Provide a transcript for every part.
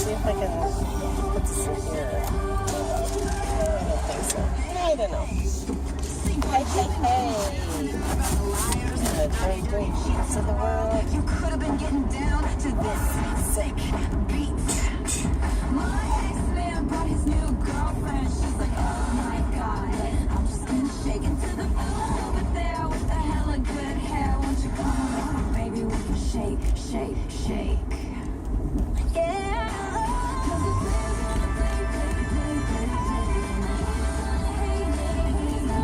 see if I can put this in here. I don't think so. I don't know. Hey, hey, hey. The very great sheets of the world. You could have been getting down to this sick beat. My ex-man brought his new girlfriend. She's like, oh my God. I'm just gonna shake it to the floor over there with the hella good hair. Won't you come on, baby? We can shake, shake, shake. Yeah.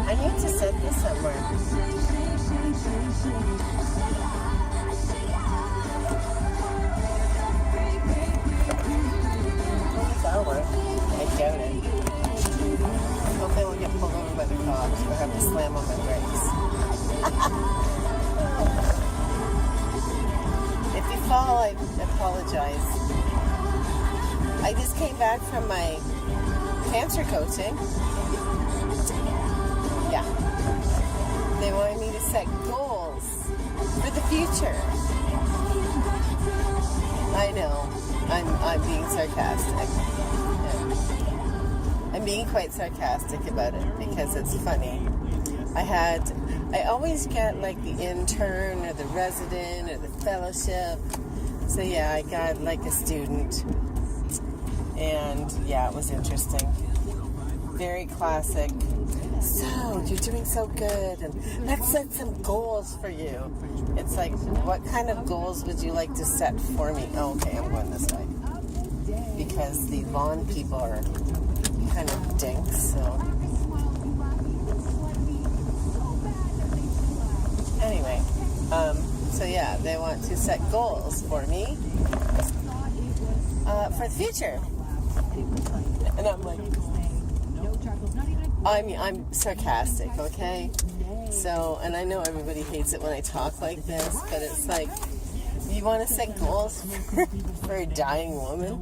I need to set this somewhere. That'll work. I doubt it. Hopefully I won't get pulled over by the cops or have to slam on my brakes. If you fall, I apologize. I just came back from my cancer coaching. Yeah. They wanted me to set goals for the future. I know. I'm being sarcastic. I'm being quite sarcastic about it because it's funny. I always get like the intern or the resident or the fellowship. So yeah, I got like a student. And yeah, it was interesting. Very classic. So, you're doing so good, and let's set some goals for you. It's like, what kind of goals would you like to set for me? Oh, okay, I'm going this way. Because the lawn people are kind of dinks, so. Anyway, so yeah, they want to set goals for me for the future. And I'm like, I'm sarcastic, okay? So, and I know everybody hates it when I talk like this, but it's like, you want to set goals for a dying woman?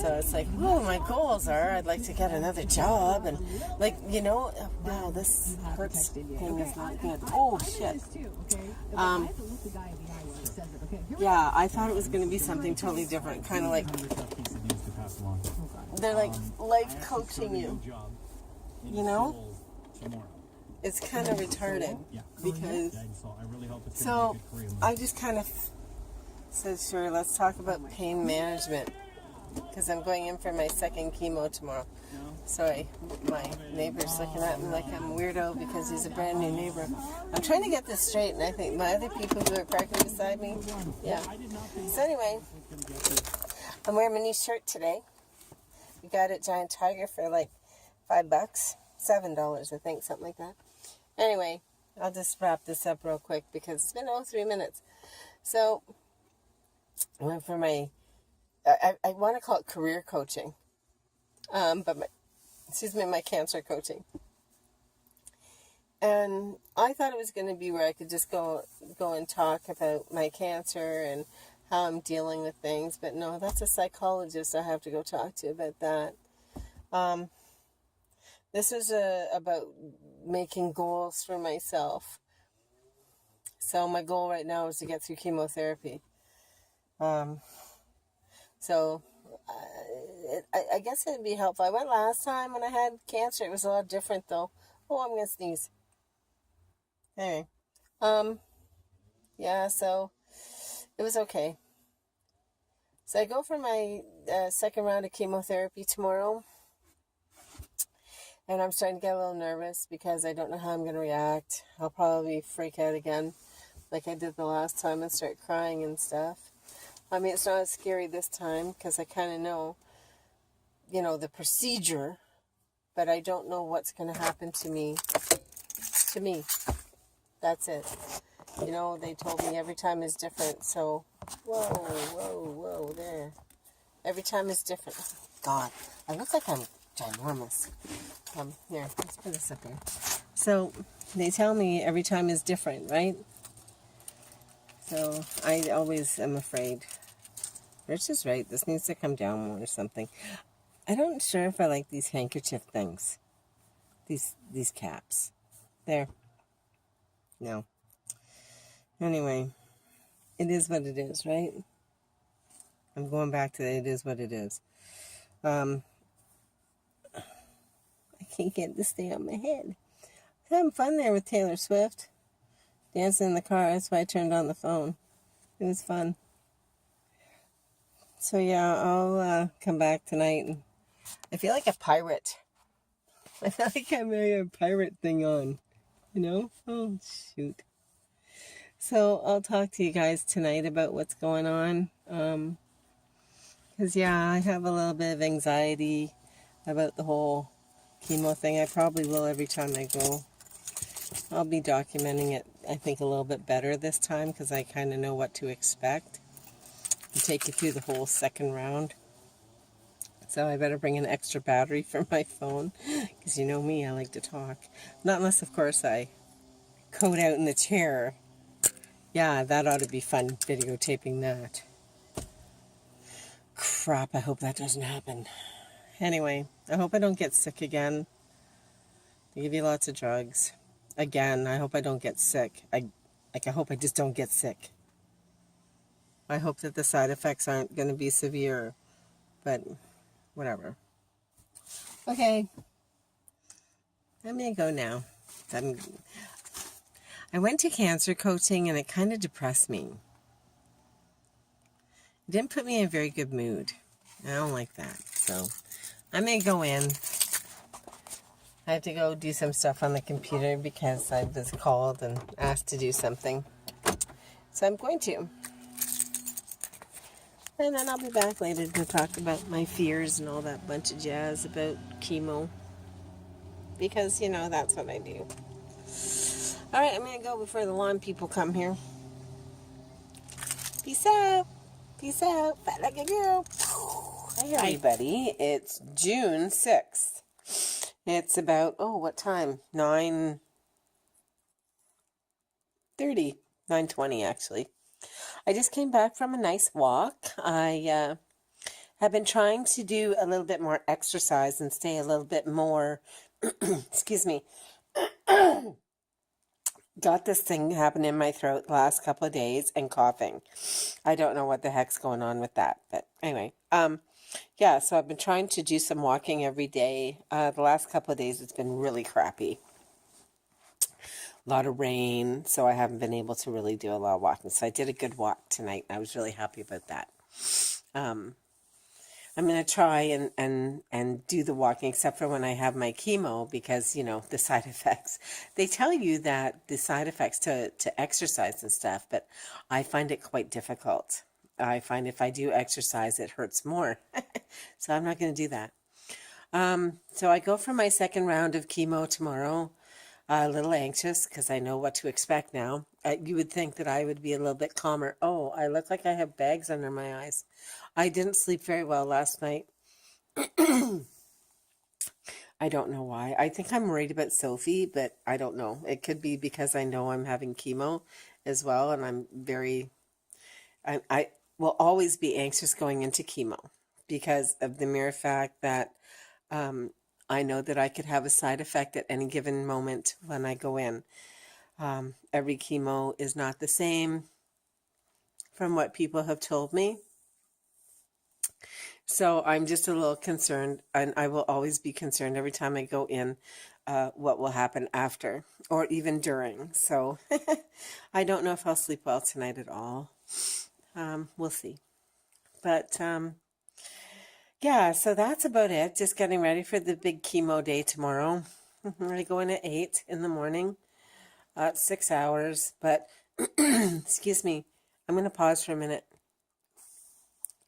So it's like, oh, my goals are, I'd like to get another job, and like, you know, wow, this hurts thing is not good. Oh, shit. Yeah, I thought it was going to be something totally different, kind of like, they're like life coaching you, you know? It's kind of retarded because, so I just kind of said, sure, let's talk about pain management because I'm going in for my second chemo tomorrow. Sorry, my neighbor's looking at me like I'm a weirdo because he's a brand new neighbor. I'm trying to get this straight, and I think my other people who are parking beside me, yeah. So anyway, I'm wearing my new shirt today. We got it at Giant Tiger for like $5, $7, I think, something like that. Anyway, I'll just wrap this up real quick because it's been 3 minutes. So, I went for my, I want to call it career coaching, but my cancer coaching. And I thought it was going to be where I could just go and talk about my cancer and how I'm dealing with things, but no, that's a psychologist I have to go talk to about that. This is about making goals for myself. So my goal right now is to get through chemotherapy. So I guess it'd be helpful. I went last time when I had cancer. It was a lot different though. Oh, I'm gonna sneeze. Anyway, yeah, so it was okay. So I go for my second round of chemotherapy tomorrow. And I'm starting to get a little nervous because I don't know how I'm going to react. I'll probably freak out again like I did the last time and start crying and stuff. I mean, it's not as scary this time because I kind of know, you know, the procedure. But I don't know what's going to happen to me. To me. That's it. You know, they told me every time is different. So, whoa, there. Every time is different. God, I look like I'm ginormous. Here, let's put this up here. So, they tell me every time is different, right? So, I always am afraid. Rich is right. This needs to come down more or something. I don't sure if I like these handkerchief things. These caps. There. No. Anyway, it is what it is, right? I'm going back to it is what it is. I can't get this thing on my head. Having fun there with Taylor Swift. Dancing in the car. That's why I turned on the phone. It was fun. So yeah, I'll come back tonight. And I feel like a pirate. I feel like I'm a pirate thing on. You know? Oh, shoot. So I'll talk to you guys tonight about what's going on. Because, yeah, I have a little bit of anxiety about the whole chemo thing. I probably will every time I go. I'll be documenting it, I think, a little bit better this time because I kind of know what to expect. I'll take you through the whole second round. So I better bring an extra battery for my phone because you know me, I like to talk. Not unless, of course, I code out in the chair. Yeah, that ought to be fun, videotaping that. Crap, I hope that doesn't happen. Anyway, I hope I don't get sick again. They give you lots of drugs. Again, I hope I don't get sick. I hope I just don't get sick. I hope that the side effects aren't going to be severe, but whatever. Okay, I'm going to go now. I went to cancer coaching and it kind of depressed me. It didn't put me in a very good mood. I don't like that. So I'm going to go in. I have to go do some stuff on the computer because I was called and asked to do something. So I'm going to. And then I'll be back later to talk about my fears and all that bunch of jazz about chemo. Because, you know, that's what I do. Alright, I'm going to go before the lawn people come here. Peace out. Peace out. Fat like a girl. Hi, everybody. It's June 6th. It's about, what time? 9:30. 9:20, actually. I just came back from a nice walk. I have been trying to do a little bit more exercise and stay a little bit more, excuse me, got this thing happening in my throat the last couple of days and coughing. I don't know what the heck's going on with that, but anyway, yeah, so I've been trying to do some walking every day. The last couple of days it's been really crappy. A lot of rain, so I haven't been able to really do a lot of walking. So I did a good walk tonight, and I was really happy about that. I'm going to try and do the walking, except for when I have my chemo, because, you know, the side effects. They tell you that the side effects to exercise and stuff, but I find it quite difficult. I find if I do exercise, it hurts more. So I'm not going to do that. So I go for my second round of chemo tomorrow. A little anxious because I know what to expect now. You would think that I would be a little bit calmer. Oh, I look like I have bags under my eyes. I didn't sleep very well last night. I don't know why. I think I'm worried about Sophie, but I don't know. It could be because I know I'm having chemo as well, and I'm very... I will always be anxious going into chemo because of the mere fact that I know that I could have a side effect at any given moment when I go in. Every chemo is not the same from what people have told me. So I'm just a little concerned, and I will always be concerned every time I go in what will happen after or even during. So I don't know if I'll sleep well tonight at all. We'll see. But yeah, so that's about it. Just getting ready for the big chemo day tomorrow. I go in at 8 in the morning. 6 hours, but excuse me, I'm going to pause for a minute.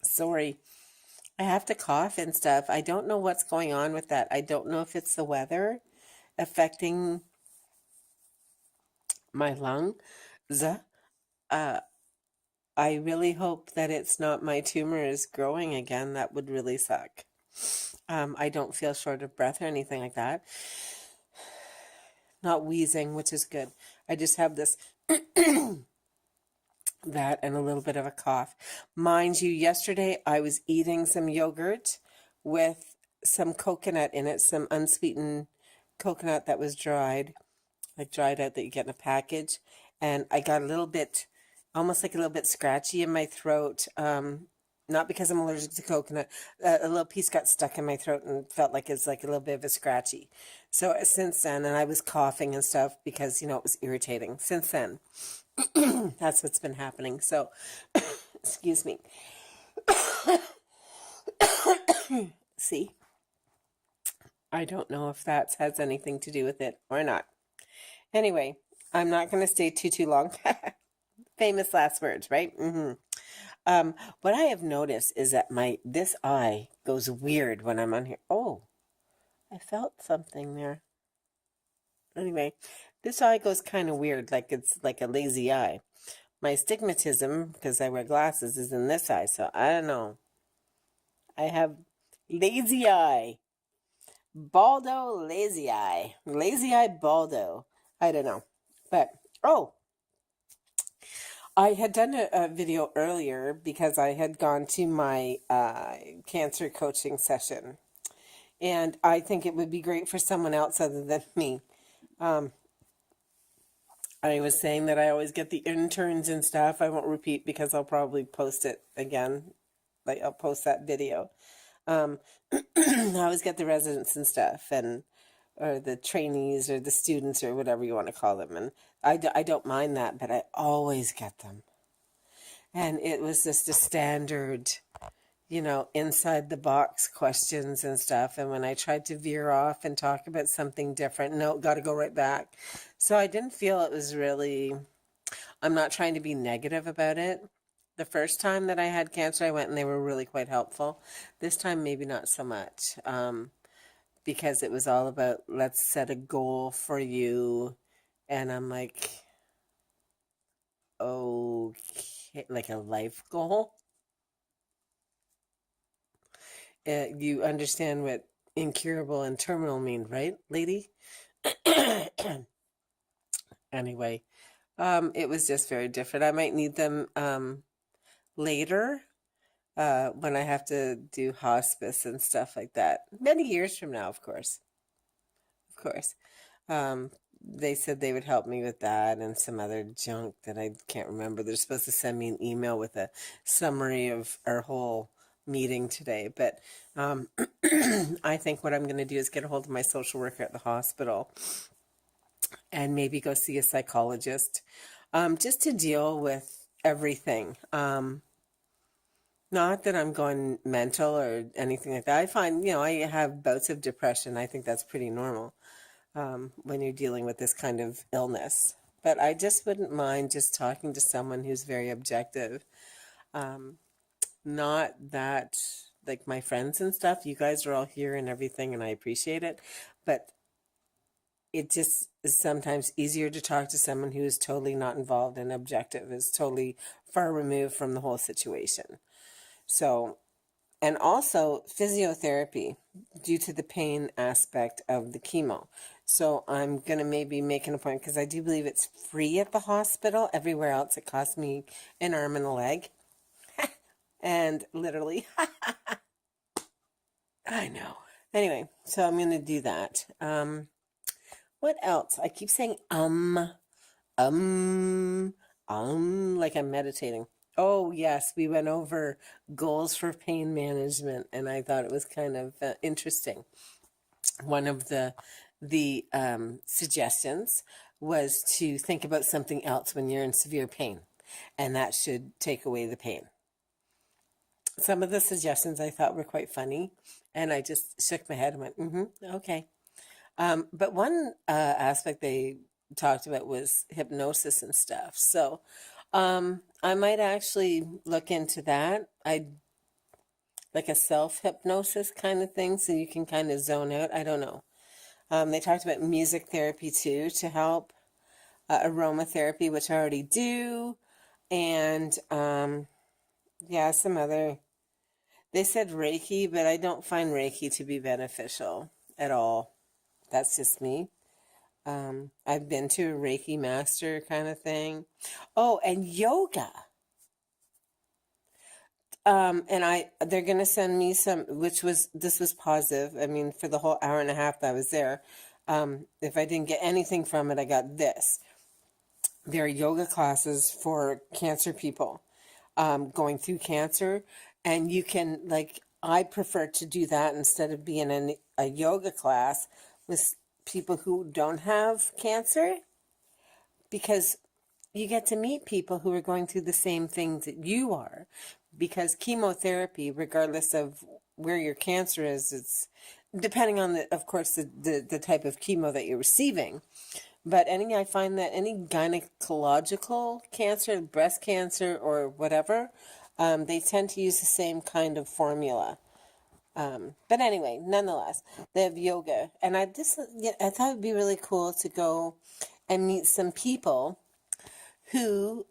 Sorry. I have to cough and stuff. I don't know what's going on with that. I don't know if it's the weather affecting my lungs. I really hope that it's not my tumor is growing again. That would really suck. I don't feel short of breath or anything like that. Not wheezing, which is good. I just have this that and a little bit of a cough. Mind you, yesterday I was eating some yogurt with some coconut in it, some unsweetened coconut that was dried, like dried out that you get in a package. And I got a little bit, almost like a little bit scratchy in my throat. not because I'm allergic to coconut. A little piece got stuck in my throat and felt like it's like a little bit of a scratchy. So since then, and I was coughing and stuff because, it was irritating. Since then, that's what's been happening. So, excuse me. See, I don't know if that has anything to do with it or not. Anyway, I'm not going to stay too long. Famous last words, right? What I have noticed is that this eye goes weird when I'm on here. Oh, I felt something there. Anyway, this eye goes kind of weird, like it's like a lazy eye. My astigmatism, because I wear glasses, is in this eye, so I don't know. I have lazy eye. Baldo lazy eye. Lazy eye Baldo. I don't know. But, I had done a video earlier because I had gone to my cancer coaching session. And I think it would be great for someone else other than me. I was saying that I always get the interns and stuff. I won't repeat because I'll probably post it again. Like, I'll post that video. I always get the residents and stuff, or the trainees or the students or whatever you want to call them. And I don't mind that, but I always get them. And it was just a standard, inside the box questions and stuff. And when I tried to veer off and talk about something different, no, got to go right back. So I didn't feel it was really, I'm not trying to be negative about it. The first time that I had cancer, I went and they were really quite helpful. This time, maybe not so much, because it was all about, let's set a goal for you. And I'm like, okay, like a life goal. You understand what incurable and terminal mean, right, lady? Anyway, it was just very different. I might need them later when I have to do hospice and stuff like that. Many years from now, of course. Of course. They said they would help me with that and some other junk that I can't remember. They're supposed to send me an email with a summary of our whole meeting today. But I think what I'm going to do is get a hold of my social worker at the hospital and maybe go see a psychologist just to deal with everything. Not that I'm going mental or anything like that. I find, I have bouts of depression. I think that's pretty normal when you're dealing with this kind of illness. But I just wouldn't mind just talking to someone who's very objective. Not that, like my friends and stuff, you guys are all here and everything, and I appreciate it. But it just is sometimes easier to talk to someone who is totally not involved and objective, is totally far removed from the whole situation. So, and also physiotherapy due to the pain aspect of the chemo. So I'm going to maybe make an appointment because I do believe it's free at the hospital. Everywhere else it costs me an arm and a leg. And literally, I know. Anyway, so I'm going to do that. What else? I keep saying like I'm meditating. Oh, yes, we went over goals for pain management, and I thought it was kind of interesting. One of the suggestions was to think about something else when you're in severe pain, and that should take away the pain. Some of the suggestions I thought were quite funny, and I just shook my head and went, okay. But one aspect they talked about was hypnosis and stuff. So I might actually look into that. Like a self-hypnosis kind of thing, so you can kind of zone out. I don't know. They talked about music therapy too to help, aromatherapy, which I already do, and yeah, some other. They said Reiki, but I don't find Reiki to be beneficial at all. That's just me. I've been to a Reiki master kind of thing. Oh, and yoga. And they're going to send me some, this was positive. I mean, for the whole hour and a half that I was there, if I didn't get anything from it, I got this. There are yoga classes for cancer people, going through cancer. And you can, like, I prefer to do that instead of being in a yoga class with people who don't have cancer, because you get to meet people who are going through the same things that you are. Because chemotherapy, regardless of where your cancer is, it's depending on the, of course, the type of chemo that you're receiving. But I find that any gynecological cancer, breast cancer or whatever, they tend to use the same kind of formula. But anyway, nonetheless, they have yoga. And I thought it'd be really cool to go and meet some people who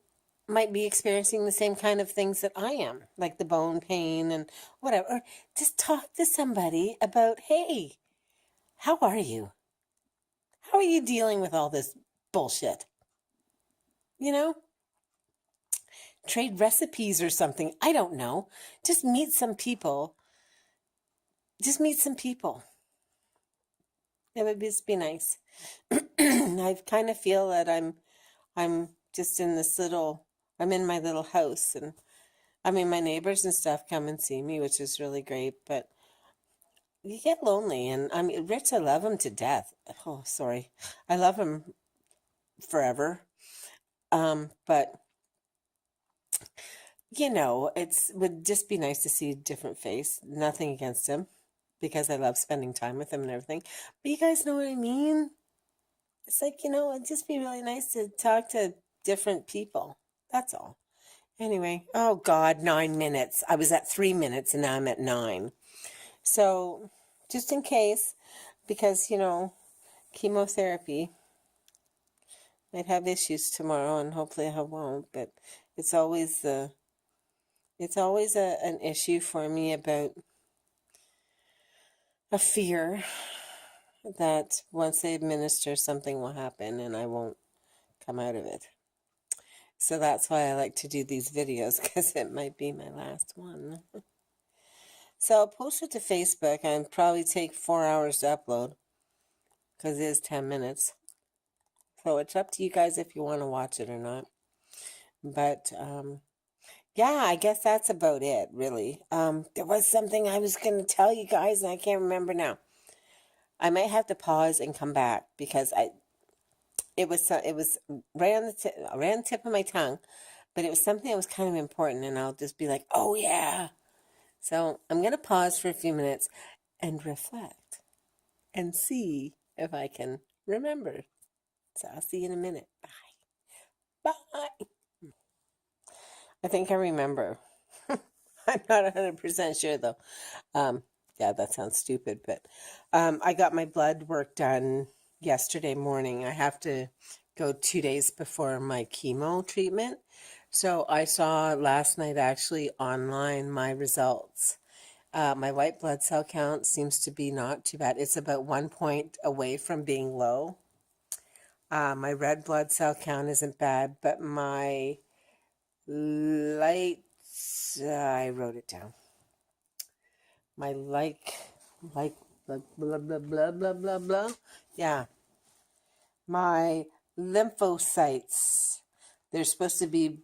might be experiencing the same kind of things that I am, like the bone pain and whatever. Or just talk to somebody about, hey, how are you? How are you dealing with all this bullshit? You know? Trade recipes or something. I don't know. Just meet some people. Just meet some people. It would just be nice. I kind of feel that I'm just in this little, I'm in my little house, and I mean, my neighbors and stuff come and see me, which is really great, but you get lonely. And I mean, Rich, I love him to death. Oh, sorry. I love him forever. But it's would just be nice to see a different face. Nothing against him, because I love spending time with him and everything. But you guys know what I mean? It's like, it'd just be really nice to talk to different people. That's all. Anyway, oh God, 9 minutes. I was at 3 minutes and now I'm at 9. So, just in case, because, chemotherapy might have issues tomorrow, and hopefully I won't, but it's always an issue for me about a fear that once they administer, something will happen and I won't come out of it. So that's why I like to do these videos, because it might be my last one. So I'll post it to Facebook, and probably take 4 hours to upload, because it is 10 minutes. So it's up to you guys if you want to watch it or not. But yeah, I guess that's about it, really. There was something I was going to tell you guys, and I can't remember now. I might have to pause and come back, because it was right on the tip of my tongue, but it was something that was kind of important, and I'll just be like, oh yeah. So I'm going to pause for a few minutes and reflect and see if I can remember. So I'll see you in a minute. Bye. Bye. I think I remember. I'm not 100% sure though. Yeah, that sounds stupid, but I got my blood work done yesterday morning. I have to go 2 days before my chemo treatment. So I saw last night actually online my results. My white blood cell count seems to be not too bad. It's about 1 point away from being low. My red blood cell count isn't bad, but my I wrote it down. My blah, blah, blah, blah, blah, blah, blah. Yeah. My lymphocytes, they're supposed to be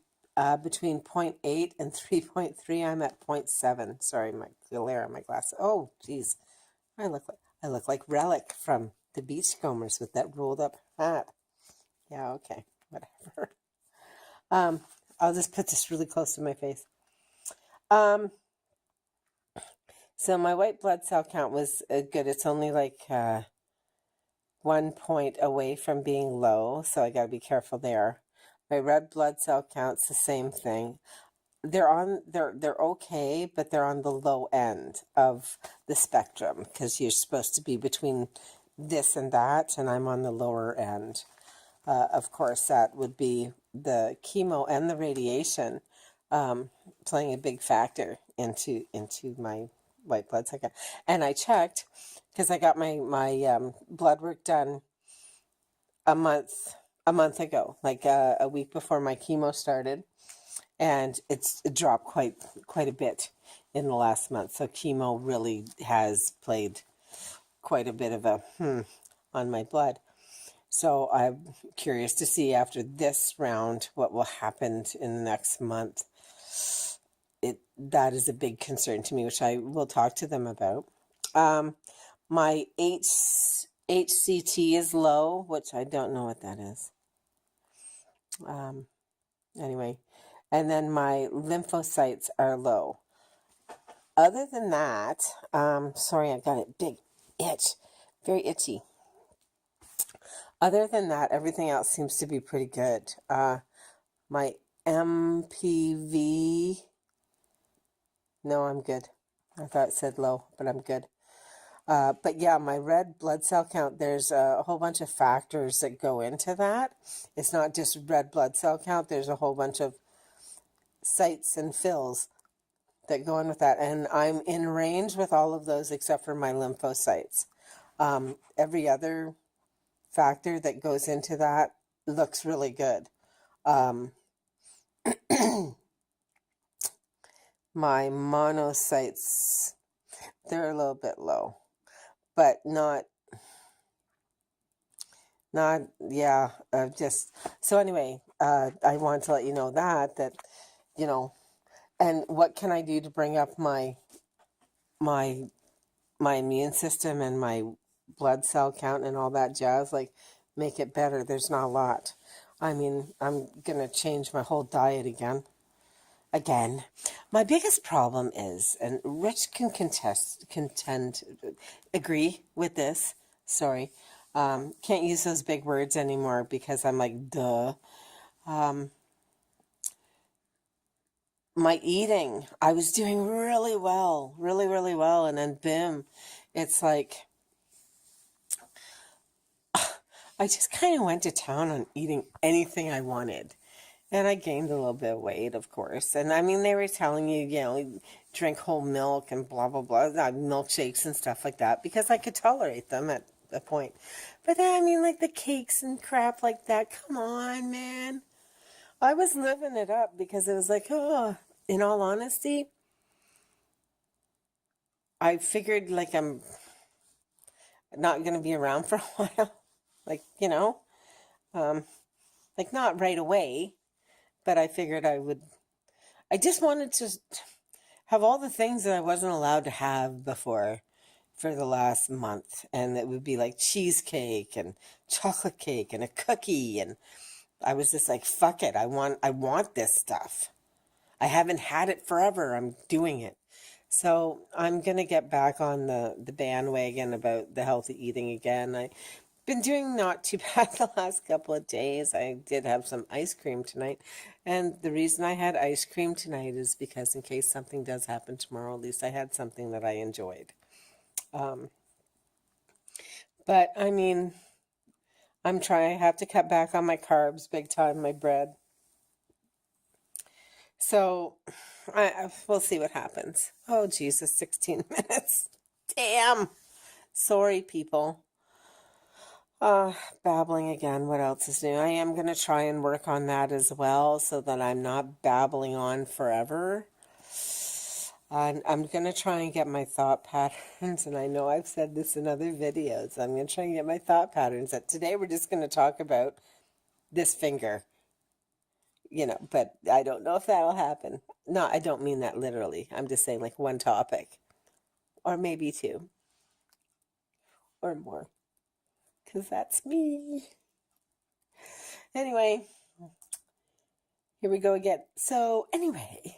between 0.8 and 3.3. I'm at 0.7. Sorry, my glare on my glasses. Oh, geez. I look like Relic from the Beachcombers with that rolled up hat. Yeah, okay. Whatever. I'll just put this really close to my face. So my white blood cell count was good. It's only like 1 point away from being low, so I gotta be careful there. My red blood cell count's the same thing. They're okay, but they're on the low end of the spectrum, because you're supposed to be between this and that, and I'm on the lower end. Of course, that would be the chemo and the radiation playing a big factor into my white blood cell count. And I checked, because I got my blood work done a month ago, like a week before my chemo started, and it dropped quite a bit in the last month. So chemo really has played quite a bit of a on my blood. So I'm curious to see after this round what will happen in the next month. that is a big concern to me, which I will talk to them about. My HCT is low, which I don't know what that is. Anyway, and then my lymphocytes are low. Other than that, sorry, I got a big itch, very itchy. Other than that, everything else seems to be pretty good. My MPV, no, I'm good. I thought it said low, but I'm good. But yeah, my red blood cell count, there's a whole bunch of factors that go into that. It's not just red blood cell count. There's a whole bunch of sites and fills that go in with that. And I'm in range with all of those except for my lymphocytes. Every other factor that goes into that looks really good. My monocytes, they're a little bit low, but just, so anyway, I want to let you know that, you know, and what can I do to bring up my immune system and my blood cell count and all that jazz, like make it better. There's not a lot. I mean, I'm going to change my whole diet again. My biggest problem is, and Rich can agree with this. Sorry. Can't use those big words anymore because I'm like, duh. My eating, I was doing really well, really, really well. And then boom, it's like, I just kind of went to town on eating anything I wanted. And I gained a little bit of weight, of course. And I mean, they were telling you, you know, drink whole milk and blah, blah, blah, milkshakes and stuff like that, because I could tolerate them at a point. But then, I mean, like the cakes and crap like that, come on, man. I was living it up because it was like, oh, in all honesty, I figured like I'm not going to be around for a while. Like, you know, like not right away, but I figured I just wanted to have all the things that I wasn't allowed to have before for the last month. And it would be like cheesecake and chocolate cake and a cookie. And I was just like, fuck it. I want this stuff. I haven't had it forever. I'm doing it. So I'm going to get back on the bandwagon about the healthy eating again. I've been doing not too bad the last couple of days. I did have some ice cream tonight. And the reason I had ice cream tonight is because in case something does happen tomorrow, at least I had something that I enjoyed. But I mean, I have to cut back on my carbs big time, my bread. So we'll see what happens. Oh, Jesus, 16 minutes. Damn. Sorry, people. Babbling again. What else is new? I am going to try and work on that as well so that I'm not babbling on forever. I'm going to try and get my thought patterns, and I know I've said this in other videos. I'm going to try and get my thought patterns. That today we're just going to talk about this finger. You know, but I don't know if that'll happen. No, I don't mean that literally. I'm just saying like one topic. Or maybe two. Or more. Because that's me. Anyway, here we go again. So anyway,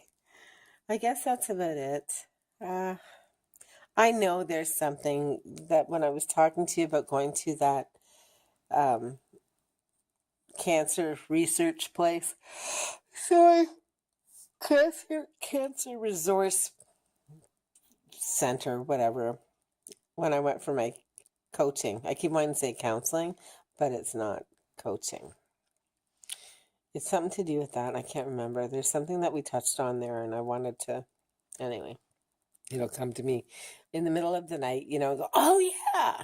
I guess that's about it. I know there's something that when I was talking to you about going to that cancer research place. Sorry. Cancer Resource Center, whatever, when I went for my coaching. I keep wanting to say counseling, but it's not coaching. It's something to do with that. I can't remember. There's something that we touched on there, and I wanted to, anyway, it'll come to me in the middle of the night, you know, go, oh yeah.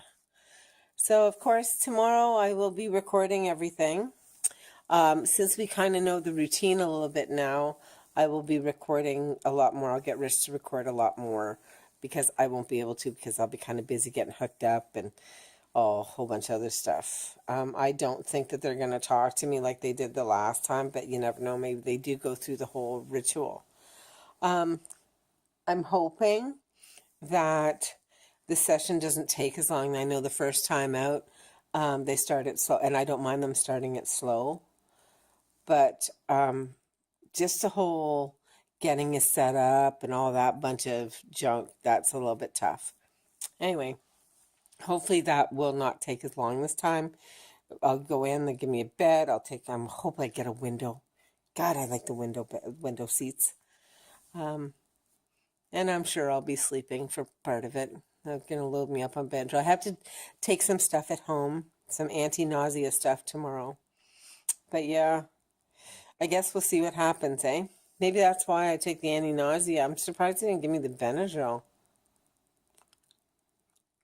So, of course, tomorrow I will be recording everything. Since we kind of know the routine a little bit now, I will be recording a lot more. I'll get Rich to record a lot more because I won't be able to because I'll be kind of busy getting hooked up and a whole bunch of other stuff. I don't think that they're going to talk to me like they did the last time, but you never know. Maybe they do go through the whole ritual. I'm hoping that the session doesn't take as long. I know the first time out, they start it slow, and I don't mind them starting it slow. But just the whole getting you set up and all that bunch of junk, that's a little bit tough. Anyway, hopefully that will not take as long this time. I'll go in, they give me a bed. I'm hoping I get a window. God, I like the window seats. And I'm sure I'll be sleeping for part of it. They're going to load me up on Benadryl. I have to take some stuff at home, some anti-nausea stuff tomorrow. But yeah, I guess we'll see what happens, eh? Maybe that's why I take the anti-nausea. I'm surprised they didn't give me the Benadryl.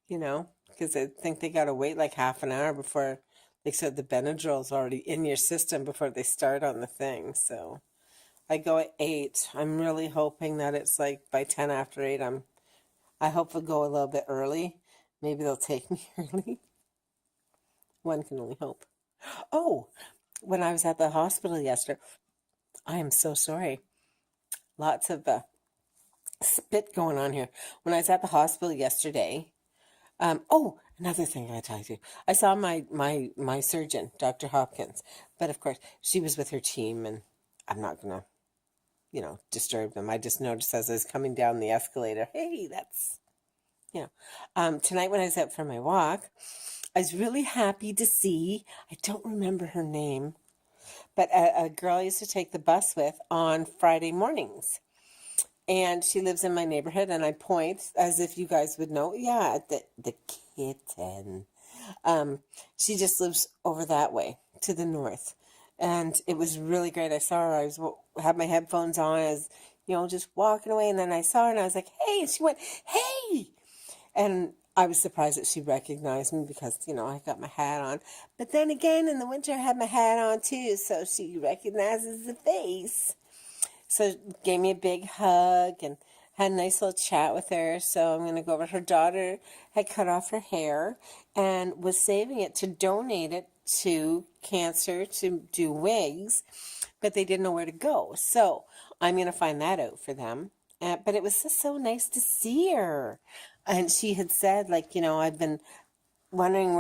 Because I think they got to wait like half an hour before, they said the Benadryl's already in your system before they start on the thing. So I go at 8. I'm really hoping that it's like by 10 after 8. I hope we'll go a little bit early. Maybe they'll take me early. One can only hope. Oh, when I was at the hospital yesterday, I am so sorry. Lots of spit going on here. When I was at the hospital yesterday, another thing I tell you, I saw my surgeon, Dr. Hopkins, but of course she was with her team, and I'm not gonna, disturb them. I just noticed as I was coming down the escalator, hey, that's, tonight when I was out for my walk, I was really happy to see, I don't remember her name, but a girl I used to take the bus with on Friday mornings. And she lives in my neighborhood, and I point as if you guys would know. Yeah, the kitten. She just lives over that way to the north. And it was really great. I saw her. Had my headphones on. I was, just walking away. And then I saw her, and I was like, hey. And she went, hey. And I was surprised that she recognized me because, I got my hat on. But then again, in the winter, I had my hat on, too. So she recognizes the face. So gave me a big hug and had a nice little chat with her. So I'm going to go over. Her daughter had cut off her hair and was saving it to donate it to cancer to do wigs, but they didn't know where to go. So I'm going to find that out for them. But it was just so nice to see her. And she had said, I've been wondering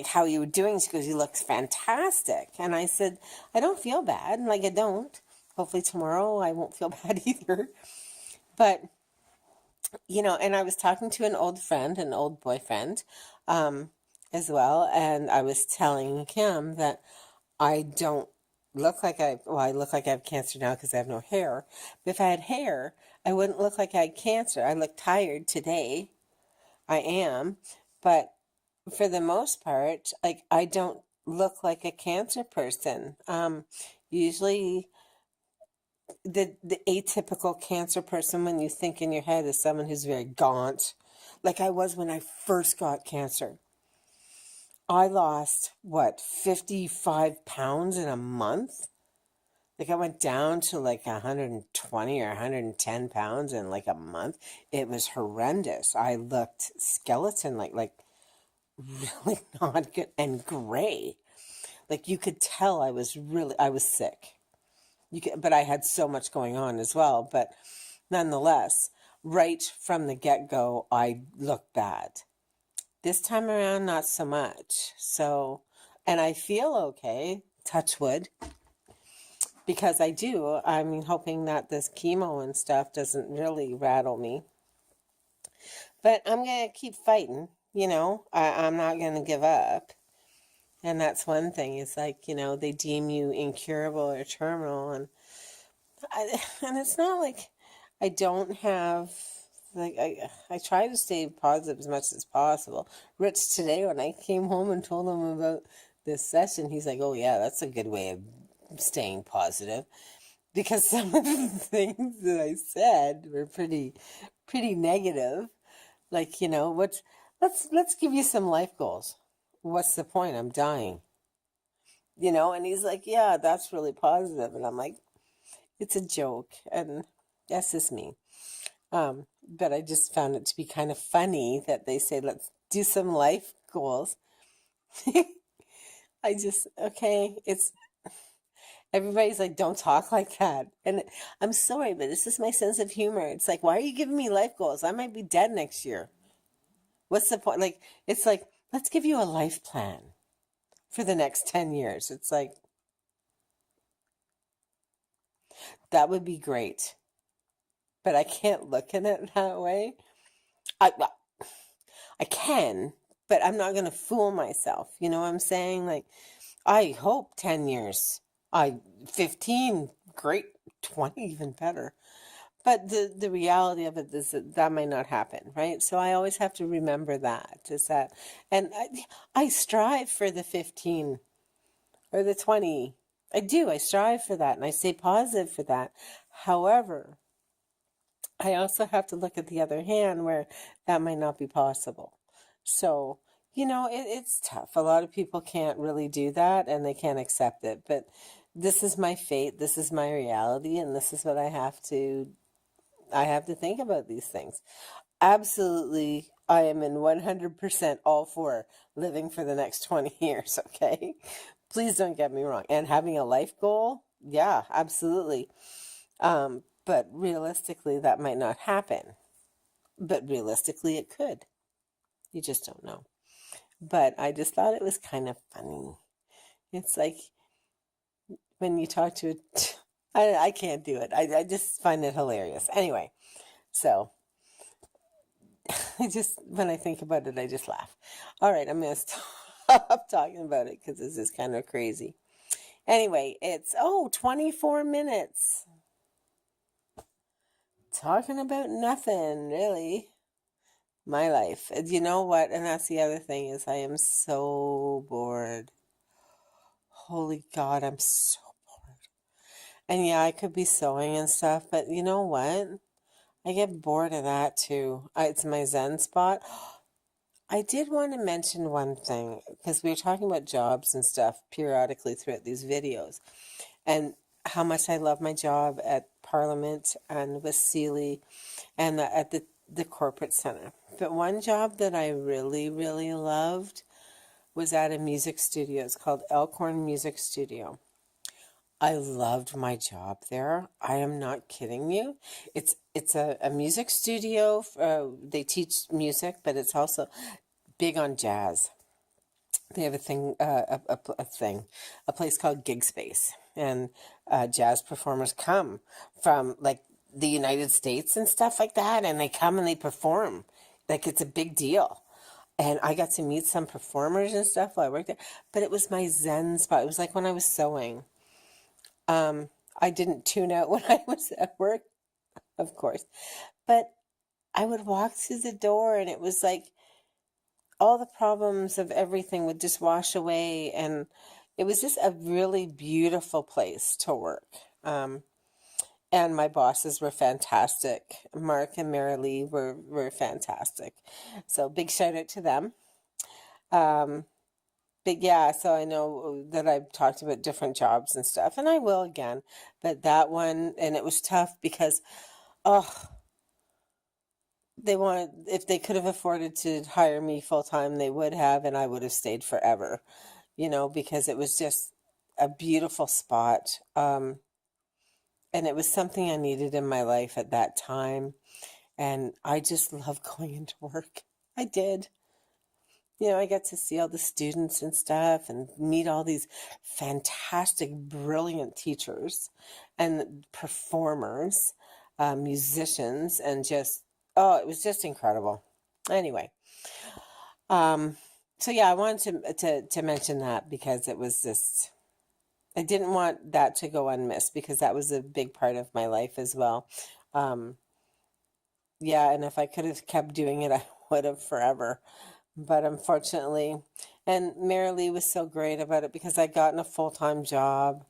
how you were doing. She goes, you look fantastic. And I said, I don't feel bad. I don't. Hopefully tomorrow I won't feel bad either. But, and I was talking to an old friend, an old boyfriend, as well. And I was telling him that I don't look like I look like I have cancer now because I have no hair. But if I had hair, I wouldn't look like I had cancer. I look tired today. I am. But for the most part, I don't look like a cancer person. Usually the atypical cancer person, when you think in your head, is someone who's very gaunt, like I was when I first got cancer. I lost 55 pounds in a month. I went down to 120 or 110 pounds in a month. It was horrendous. I looked skeleton, like really not good, and gray. You could tell I was sick. But I had so much going on as well. But nonetheless, right from the get-go, I looked bad. This time around, not so much. So, and I feel okay, touch wood, because I do. I'm hoping that this chemo and stuff doesn't really rattle me. But I'm going to keep fighting, I'm not going to give up. And that's one thing. It's they deem you incurable or terminal, and it's not like I don't have, I try to stay positive as much as possible. Rich today, when I came home and told him about this session, he's like, oh yeah, that's a good way of staying positive. Because some of the things that I said were pretty negative. Let's give you some life goals. What's the point? I'm dying. And he's like, yeah, that's really positive. And I'm like, it's a joke. And that's just me. But I just found it to be kind of funny that they say, let's do some life goals. Okay, Everybody's like, don't talk like that. And I'm sorry, but this is my sense of humor. It's like, why are you giving me life goals? I might be dead next year. What's the point? Like, it's like, let's give you a life plan for the next 10 years. It's like, that would be great. But I can't look at it that way. Well, I can, but I'm not going to fool myself. You know what I'm saying? Like, I hope 10 years. 15, great. 20, even better. But the reality of it is that might not happen, right? So I always have to remember that. Is that, and I strive for the 15 or the 20. I do. I strive for that, and I stay positive for that. However, I also have to look at the other hand where that might not be possible. So, it's tough. A lot of people can't really do that, and they can't accept it. But this is my fate. This is my reality, and this is what I have to think about these things. Absolutely, I am in 100% all for living for the next 20 years, okay? Please don't get me wrong. And having a life goal, yeah, absolutely. But realistically, that might not happen. But realistically, it could. You just don't know. But I just thought it was kind of funny. It's like when you talk to I can't do it. I just find it hilarious. Anyway, so when I think about it, I just laugh. All right, I'm going to stop talking about it because this is kind of crazy. Anyway, it's 24 minutes. Talking about nothing, really. My life. You know what? And that's the other thing is I am so bored. Holy God, I'm so bored. And yeah, I could be sewing and stuff, but you know what? I get bored of that too. It's my Zen spot. I did want to mention one thing because we were talking about jobs and stuff periodically throughout these videos and how much I love my job at Parliament and with Sealy and at the corporate center. But one job that I really, really loved was at a music studio. It's called Elkhorn Music Studio. I loved my job there. I am not kidding you. It's a music studio. They teach music, but it's also big on jazz. They have a place called Gig Space, and jazz performers come from like the United States and stuff like that, and they come and they perform. Like it's a big deal. And I got to meet some performers and stuff while I worked there, but it was my Zen spot. It was like when I was sewing. I didn't tune out when I was at work, of course, but I would walk through the door and it was like all the problems of everything would just wash away. And it was just a really beautiful place to work. And my bosses were fantastic. Mark and Mary Lee were fantastic. So big shout out to them. But yeah, so I know that I've talked about different jobs and stuff, and I will again. But that one, and it was tough because, if they could have afforded to hire me full time, they would have, and I would have stayed forever, because it was just a beautiful spot. And it was something I needed in my life at that time. And I just love going into work. I did. I got to see all the students and stuff and meet all these fantastic, brilliant teachers and performers, musicians, and it was just incredible. Anyway, so yeah, I wanted to mention that because it was just, I didn't want that to go unmissed because that was a big part of my life as well. Yeah, and if I could have kept doing it, I would have forever. But unfortunately, and Mary Lee was so great about it because I'd gotten a full-time job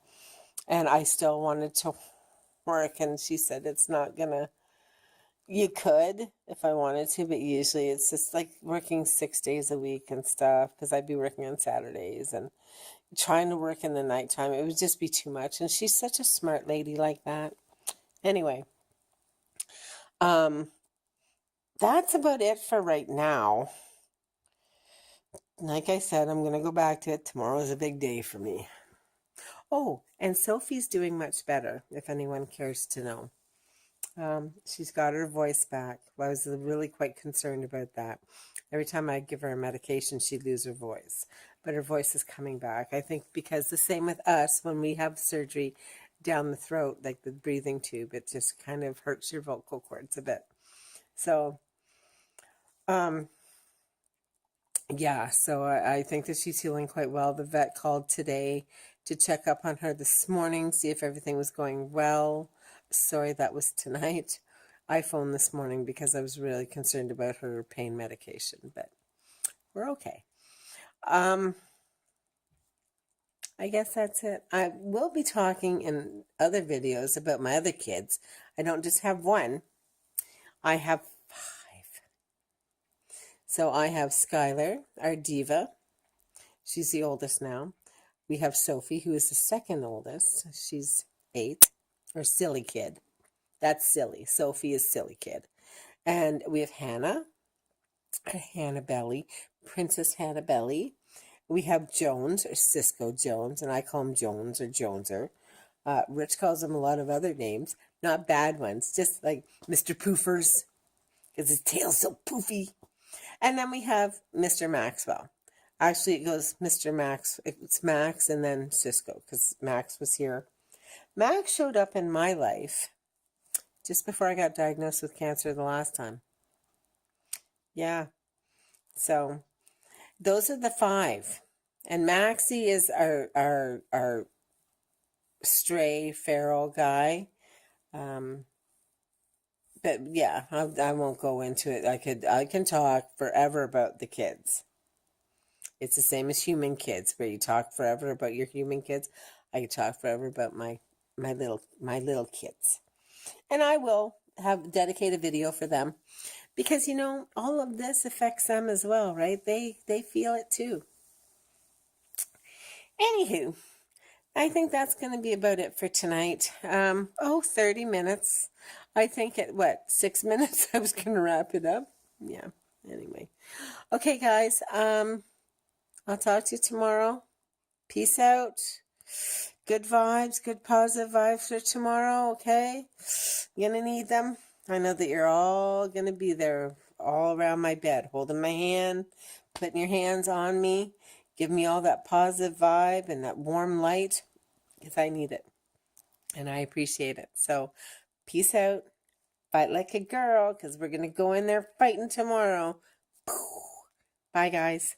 and I still wanted to work. And she said, you could if I wanted to, but usually it's just like working 6 days a week and stuff because I'd be working on Saturdays and trying to work in the nighttime. It would just be too much. And she's such a smart lady like that. Anyway, that's about it for right now. Like I said, I'm going to go back to it. Tomorrow is a big day for me. Oh, and Sophie's doing much better, if anyone cares to know. She's got her voice back. I was really quite concerned about that. Every time I give her a medication, she'd lose her voice. But her voice is coming back. I think because the same with us, when we have surgery down the throat, like the breathing tube, it just kind of hurts your vocal cords a bit. So, yeah, so I think that she's healing quite well. The vet called today to check up on her this morning, see if everything was going well. Sorry, that was tonight. I phoned this morning because I was really concerned about her pain medication, but we're okay. I guess that's it. I will be talking in other videos about my other kids. I don't just have one. I have 5. So I have Skylar, our diva. She's the oldest now. We have Sophie, who is the second oldest. She's 8, or silly kid. That's silly. Sophie is silly kid. And we have Hannah, Hannah Belly, Princess Hannah Belly. We have Jones, or Cisco Jones, and I call him Jones or Joneser. Rich calls him a lot of other names, not bad ones, just like Mr. Poofers, because his tail's so poofy. And then we have Mr. Maxwell. Actually, it goes Mr. Max. It's Max and then Cisco, because Max was here. Max showed up in my life just before I got diagnosed with cancer the last time. Yeah. So those are the 5. And Maxie is our stray feral guy. But yeah, I won't go into it. I can talk forever about the kids. It's the same as human kids, where you talk forever about your human kids. I can talk forever about my little kids. And I will have dedicate a video for them, because you know, all of this affects them as well, right? They feel it too. Anywho, I think that's going to be about it for tonight. 30 minutes. I think at 6 minutes I was going to wrap it up. Yeah. Anyway. Okay, guys. I'll talk to you tomorrow. Peace out. Good vibes, good positive vibes for tomorrow, okay? You're going to need them. I know that you're all going to be there all around my bed, holding my hand, putting your hands on me. Give me all that positive vibe and that warm light, because I need it. And I appreciate it. So, peace out. Fight like a girl, because we're going to go in there fighting tomorrow. Bye, guys.